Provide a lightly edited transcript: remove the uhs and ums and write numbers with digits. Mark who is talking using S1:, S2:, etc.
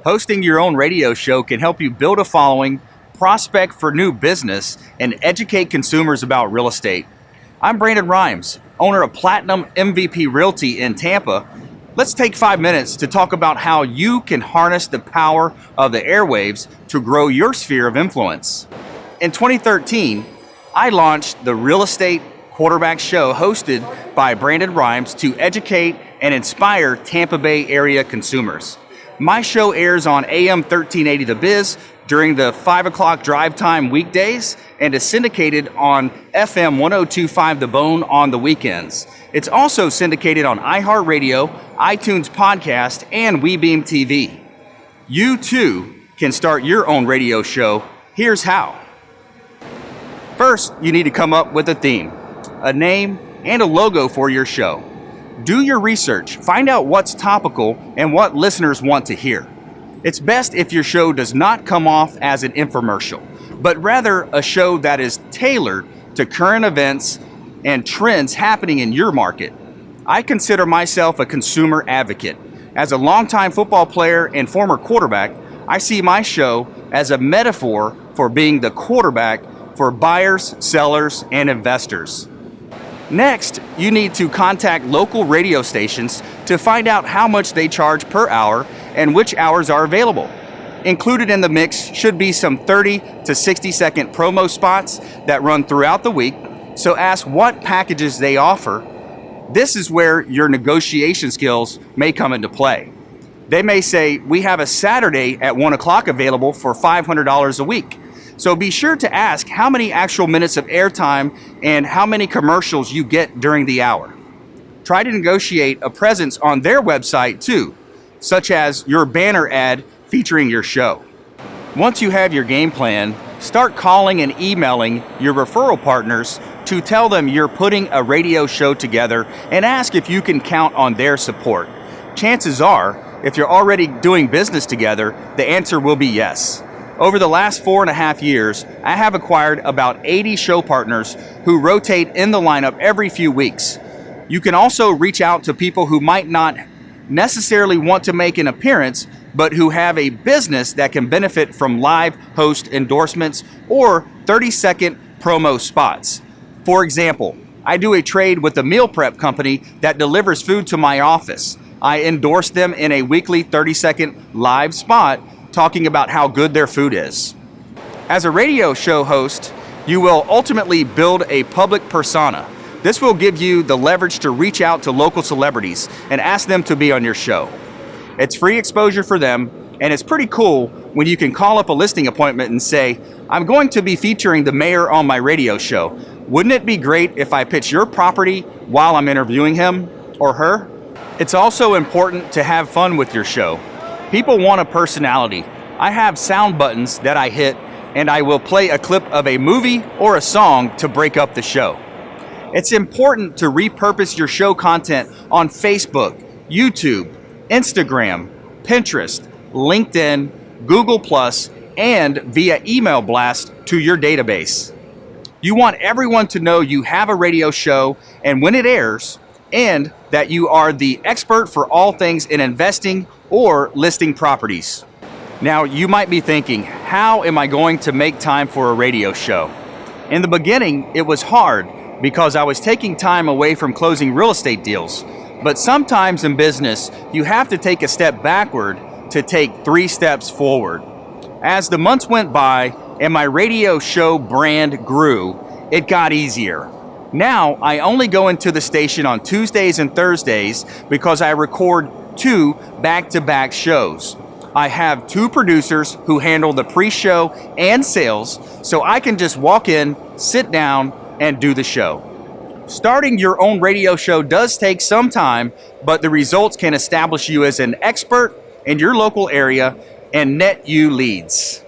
S1: Hosting your own radio show can help you build a following, prospect for new business, and educate consumers about real estate. I'm Brandon Rhymes, owner of Platinum MVP Realty in Tampa. Let's take 5 minutes to talk about how you can harness the power of the airwaves to grow your sphere of influence. In 2013, I launched the Real Estate Quarterback Show hosted by Brandon Rhymes to educate and inspire Tampa Bay area consumers. My show airs on AM 1380 The Biz during the 5 o'clock drive time weekdays and is syndicated on FM 1025 The Bone on the weekends. It's also syndicated on iHeartRadio, iTunes Podcast, and WeBeam TV. You too can start your own radio show. Here's how. First, you need to come up with a theme, a name, and a logo for your show. Do your research, find out what's topical and what listeners want to hear. It's best if your show does not come off as an infomercial, but rather a show that is tailored to current events and trends happening in your market. I consider myself a consumer advocate. As a longtime football player and former quarterback, I see my show as a metaphor for being the quarterback for buyers, sellers, and investors. Next, you need to contact local radio stations to find out how much they charge per hour and which hours are available. Included in the mix should be some 30 to 60 second promo spots that run throughout the week, so ask what packages they offer. This is where your negotiation skills may come into play. They may say, we have a Saturday at 1 o'clock available for $500 a week. So be sure to ask how many actual minutes of airtime and how many commercials you get during the hour. Try to negotiate a presence on their website too, such as your banner ad featuring your show. Once you have your game plan, start calling and emailing your referral partners to tell them you're putting a radio show together and ask if you can count on their support. Chances are, if you're already doing business together, the answer will be yes. Over the last 4.5 years, I have acquired about 80 show partners who rotate in the lineup every few weeks. You can also reach out to people who might not necessarily want to make an appearance, but who have a business that can benefit from live host endorsements or 30-second promo spots. For example, I do a trade with a meal prep company that delivers food to my office. I endorse them in a weekly 30-second live spot talking about how good their food is. As a radio show host, you will ultimately build a public persona. This will give you the leverage to reach out to local celebrities and ask them to be on your show. It's free exposure for them, and it's pretty cool when you can call up a listing appointment and say, I'm going to be featuring the mayor on my radio show. Wouldn't it be great if I pitch your property while I'm interviewing him or her? It's also important to have fun with your show. People want a personality. I have sound buttons that I hit, and I will play a clip of a movie or a song to break up the show. It's important to repurpose your show content on Facebook, YouTube, Instagram, Pinterest, LinkedIn, Google+, and via email blast to your database. You want everyone to know you have a radio show and when it airs, and that you are the expert for all things in investing or listing properties. Now, you might be thinking, how am I going to make time for a radio show? In the beginning, it was hard because I was taking time away from closing real estate deals. But sometimes in business, you have to take a step backward to take 3 steps forward. As the months went by and my radio show brand grew, it got easier. Now, I only go into the station on Tuesdays and Thursdays because I record 2 back-to-back shows. I have 2 producers who handle the pre-show and sales, so I can just walk in, sit down, and do the show. Starting your own radio show does take some time, but the results can establish you as an expert in your local area and net you leads.